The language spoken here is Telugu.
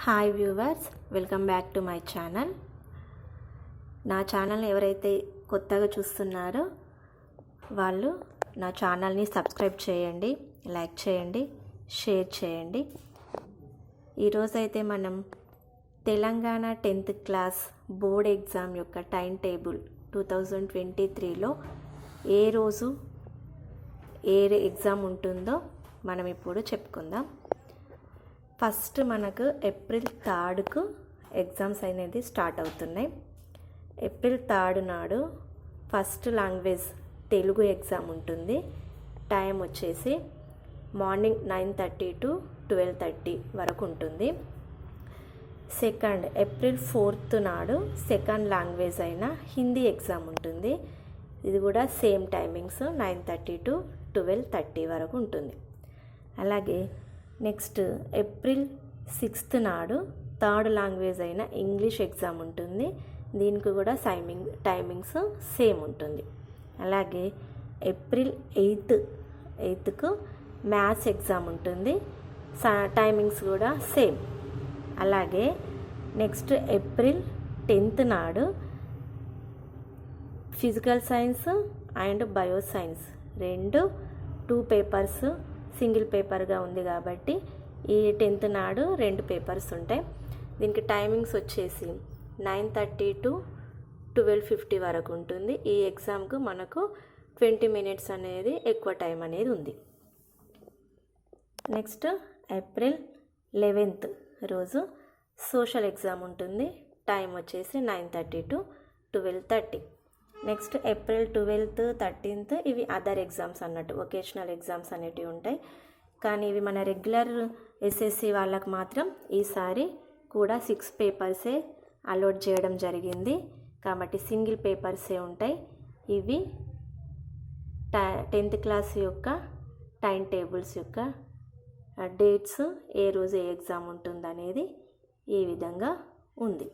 Hi viewers, welcome back to my channel. నా ఛానల్ని ఎవరైతే కొత్తగా చూస్తున్నారో వాళ్ళు నా ఛానల్ని సబ్స్క్రైబ్ చేయండి, లైక్ చేయండి, షేర్ చేయండి. ఈరోజైతే మనం Telangana 10th class board exam యొక్క టైం టేబుల్ 2023లో ఏ రోజు ఏ ఎగ్జామ్ ఉంటుందో మనం ఇప్పుడు చెప్పుకుందాం. ఫస్ట్ మనకు ఏప్రిల్ 3కు ఎగ్జామ్స్ అనేది స్టార్ట్ అవుతున్నాయి. ఏప్రిల్ 3 నాడు ఫస్ట్ లాంగ్వేజ్ తెలుగు ఎగ్జామ్ ఉంటుంది. టైం వచ్చేసి మార్నింగ్ 9:30 to 12:30 వరకు ఉంటుంది. సెకండ్ ఏప్రిల్ 4 నాడు సెకండ్ లాంగ్వేజ్ అయిన హిందీ ఎగ్జామ్ ఉంటుంది. ఇది కూడా సేమ్ టైమింగ్స్ 9:30 to 12:30 వరకు ఉంటుంది. అలాగే నెక్స్ట్ ఏప్రిల్ 6 నాడు థర్డ్ లాంగ్వేజ్ అయిన ఇంగ్లీష్ ఎగ్జామ్ ఉంటుంది. దీనికి కూడా టైమింగ్స్ సేమ్ ఉంటుంది. అలాగే ఏప్రిల్ 8కు మ్యాథ్స్ ఎగ్జామ్ ఉంటుంది. టైమింగ్స్ కూడా సేమ్. అలాగే నెక్స్ట్ ఏప్రిల్ 10th నాడు physical science and bio science 2 papers single పేపర్గా ఉంది కాబట్టి ఈ 10th నాడు 2 పేపర్స్ ఉంటాయి. దీనికి టైమింగ్స్ వచ్చేసి 9:30 to 12:50 వరకు ఉంటుంది. ఈ ఎగ్జామ్కు మనకు 20 minutes అనేది ఎక్కువ టైం అనేది ఉంది. నెక్స్ట్ ఏప్రిల్ 11th రోజు సోషల్ ఎగ్జామ్ ఉంటుంది. టైం వచ్చేసి 9:30 to 12:30. Next April 12th 13th ఇవి అదర్ ఎగ్జామ్స్ అన్నట్టు, వొకేషనల్ ఎగ్జామ్స్ అనేటివి ఉంటాయి. కానీ ఇవి మన రెగ్యులర్ ఎస్ఎస్సి వాళ్ళకు మాత్రం ఈసారి కూడా 6 పేపర్సే అలోట్ చేయడం జరిగింది కాబట్టి సింగిల్ పేపర్సే ఉంటాయి. ఇవి 10th క్లాస్ యొక్క టైం టేబుల్స్ యొక్క డేట్స్, ఏ రోజు ఏ ఎగ్జామ్ ఉంటుందనేది ఈ విధంగా ఉంది.